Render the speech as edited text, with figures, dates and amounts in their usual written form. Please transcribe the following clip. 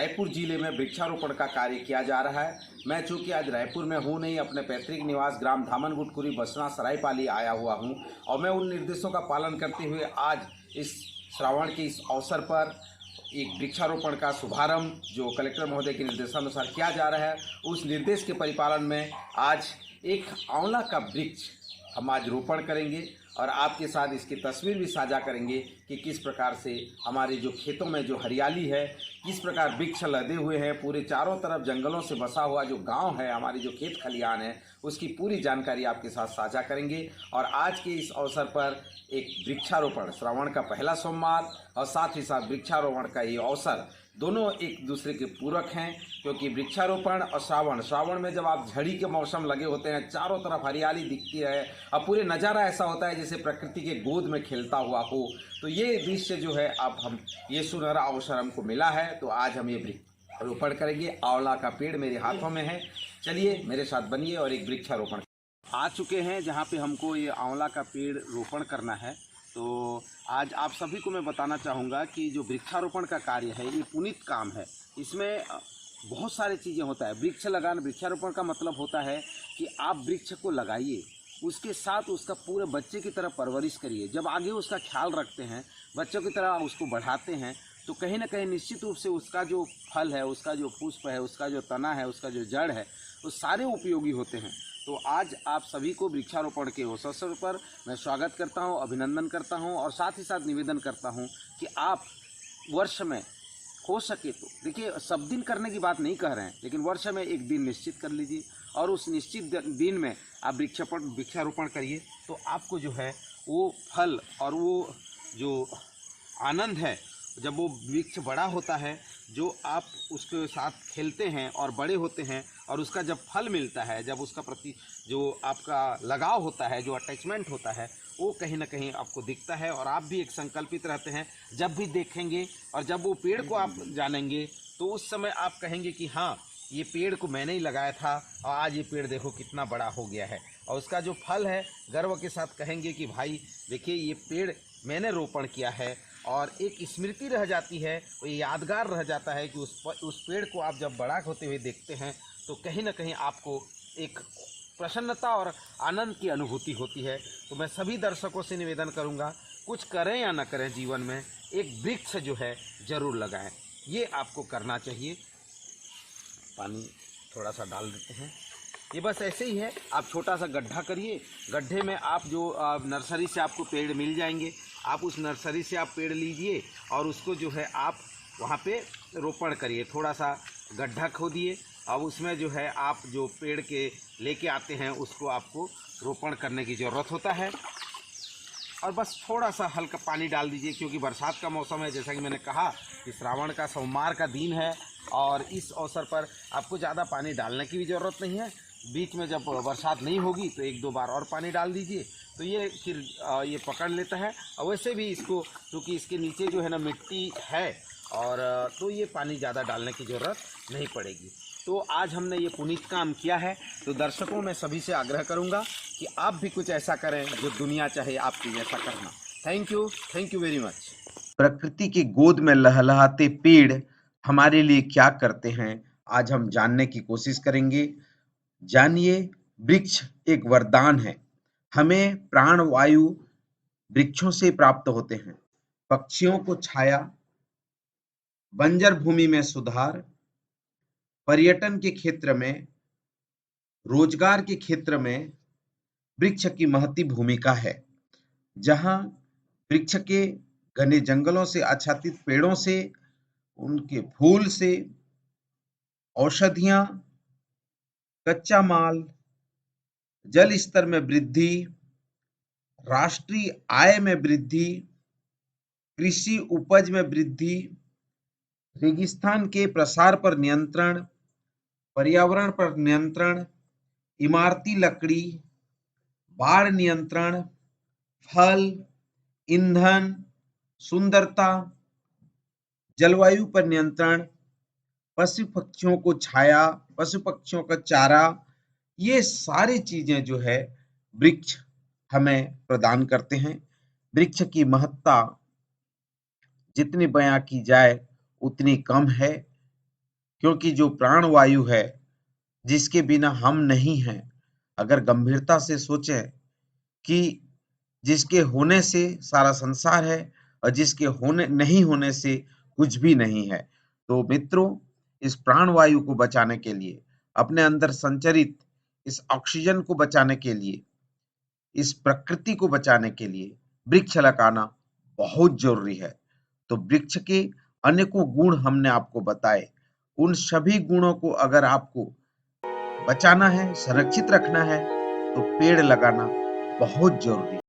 रायपुर जिले में वृक्षारोपण का कार्य किया जा रहा है। मैं चूंकि आज रायपुर में हूँ नहीं, अपने पैतृक निवास ग्राम धामन गुटकुरी बसना सरायपाली आया हुआ हूँ और मैं उन निर्देशों का पालन करते हुए आज इस श्रावण के इस अवसर पर एक वृक्षारोपण का शुभारंभ जो कलेक्टर महोदय के निर्देशानुसार किया जा रहा है, उस निर्देश के परिपालन में आज एक आंवला का वृक्ष हम आज रोपण करेंगे और आपके साथ इसकी तस्वीर भी साझा करेंगे कि किस प्रकार से हमारे जो खेतों में जो हरियाली है, किस प्रकार वृक्ष लदे हुए हैं, पूरे चारों तरफ जंगलों से बसा हुआ जो गांव है, हमारी जो खेत खलिहान है, उसकी पूरी जानकारी आपके साथ साझा करेंगे। और आज के इस अवसर पर एक वृक्षारोपण, श्रावण का पहला सोमवार और साथ ही साथ वृक्षारोपण का ये अवसर दोनों एक दूसरे के पूरक हैं, क्योंकि वृक्षारोपण और श्रावण में जब आप झड़ी के मौसम लगे होते हैं, चारों तरफ हरियाली दिखती है और पूरे नज़ारा ऐसा होता है जैसे प्रकृति के गोद में खेलता हुआ हो। तो ये दृश्य जो है अब हम ये सुनहरा अवसर हमको मिला है, तो आज हम ये वृक्षारोपण करेंगे। आंवला का पेड़ मेरे हाथों में है, चलिए मेरे साथ बनिए और एक वृक्षारोपण आ चुके हैं जहाँ पे हमको ये आंवला का पेड़ रोपण करना है। तो आज आप सभी को मैं बताना चाहूँगा कि जो वृक्षारोपण का कार्य है ये पुनीत काम है। इसमें बहुत सारी चीज़ें होता है। वृक्षारोपण का मतलब होता है कि आप वृक्ष को लगाइए, उसके साथ उसका पूरे बच्चे की तरह परवरिश करिए। जब आगे उसका ख्याल रखते हैं, बच्चों की तरह उसको बढ़ाते हैं, तो कहीं ना कहीं निश्चित रूप से उसका जो फल है, उसका जो पुष्प है, उसका जो तना है, उसका जो जड़ है, वो सारे उपयोगी होते हैं। तो आज आप सभी को वृक्षारोपण के उस अवसर पर मैं स्वागत करता हूं, अभिनंदन करता हूं और साथ ही साथ निवेदन करता हूं कि आप वर्ष में हो सके तो, देखिए सब दिन करने की बात नहीं कह रहे हैं, लेकिन वर्ष में एक दिन निश्चित कर लीजिए और उस निश्चित दिन में आप वृक्षारोपण करिए। तो आपको जो है वो फल और वो जो आनंद है, जब वो वृक्ष बड़ा होता है, जो आप उसके साथ खेलते हैं और बड़े होते हैं और उसका जब फल मिलता है, जब उसका प्रति जो आपका लगाव होता है, जो अटैचमेंट होता है, वो कहीं ना कहीं आपको दिखता है और आप भी एक संकल्पित रहते हैं। जब भी देखेंगे और जब वो पेड़ को आप जानेंगे तो उस समय आप कहेंगे कि हाँ, ये पेड़ को मैंने ही लगाया था और आज ये पेड़ देखो कितना बड़ा हो गया है। और उसका जो फल है, गर्व के साथ कहेंगे कि भाई देखिए ये पेड़ मैंने रोपण किया है। और एक स्मृति रह जाती है, वो यादगार रह जाता है कि उस पेड़ को आप जब बड़ा होते हुए देखते हैं तो कहीं ना कहीं आपको एक प्रसन्नता और आनंद की अनुभूति होती है। तो मैं सभी दर्शकों से निवेदन करूंगा, कुछ करें या ना करें जीवन में, एक वृक्ष जो है ज़रूर लगाएं। ये आपको करना चाहिए। पानी थोड़ा सा डाल देते हैं। ये बस ऐसे ही है, आप छोटा सा गड्ढा करिए, गड्ढे में आप जो नर्सरी से आपको पेड़ मिल जाएंगे, आप उस नर्सरी से आप पेड़ लीजिए और उसको जो है आप वहाँ पे रोपण करिए। थोड़ा सा गड्ढा खोदिए और उसमें जो है आप जो पेड़ के लेके आते हैं उसको आपको रोपण करने की ज़रूरत होता है। और बस थोड़ा सा हल्का पानी डाल दीजिए, क्योंकि बरसात का मौसम है। जैसा कि मैंने कहा कि श्रावण का सोमवार का दिन है और इस अवसर पर आपको ज़्यादा पानी डालने की भी ज़रूरत नहीं है। बीच में जब बरसात नहीं होगी तो एक दो बार और पानी डाल दीजिए, तो ये फिर ये पकड़ लेता है। और वैसे भी इसको, क्योंकि इसके नीचे जो है ना मिट्टी है, और तो ये पानी ज़्यादा डालने की ज़रूरत नहीं पड़ेगी। तो आज हमने ये पुनीत काम किया है, तो दर्शकों में सभी से आग्रह करूँगा कि आप भी कुछ ऐसा करें जो दुनिया चाहे आपकी जैसा करना। Thank you very much. प्रकृति की गोद में लहलहाते पेड़ हमारे लिए क्या करते हैं, आज हम जानने की कोशिश करेंगे। जानिए, वृक्ष एक वरदान है। हमें प्राण वायु वृक्षों से प्राप्त होते हैं। पक्षियों को छाया, बंजर भूमि में सुधार, पर्यटन के क्षेत्र में, रोजगार के क्षेत्र में वृक्ष की महती भूमिका है। जहां वृक्ष के घने जंगलों से आच्छादित पेड़ों से, उनके फूल से औषधियां, कच्चा माल, जल स्तर में वृद्धि, राष्ट्रीय आय में वृद्धि, कृषि उपज में वृद्धि, रेगिस्तान के प्रसार पर नियंत्रण, पर्यावरण पर नियंत्रण, इमारती लकड़ी, बाढ़ नियंत्रण, फल, ईंधन, सुंदरता, जलवायु पर नियंत्रण, पशु पक्षियों को छाया, पशु पक्षियों का चारा, ये सारी चीजें जो है वृक्ष हमें प्रदान करते हैं। वृक्ष की महत्ता जितनी बयां की जाए उतनी कम है। क्योंकि जो प्राणवायु है, जिसके बिना हम नहीं हैं, अगर गंभीरता से सोचें कि जिसके होने से सारा संसार है और जिसके होने नहीं होने से कुछ भी नहीं है। तो मित्रों, इस प्राणवायु को बचाने के लिए, अपने अंदर संचरित इस ऑक्सीजन को बचाने के लिए, इस प्रकृति को बचाने के लिए वृक्ष लगाना बहुत जरूरी है। तो वृक्ष के अनेकों गुण हमने आपको बताए। उन सभी गुणों को अगर आपको बचाना है, संरक्षित रखना है, तो पेड़ लगाना बहुत जरूरी है।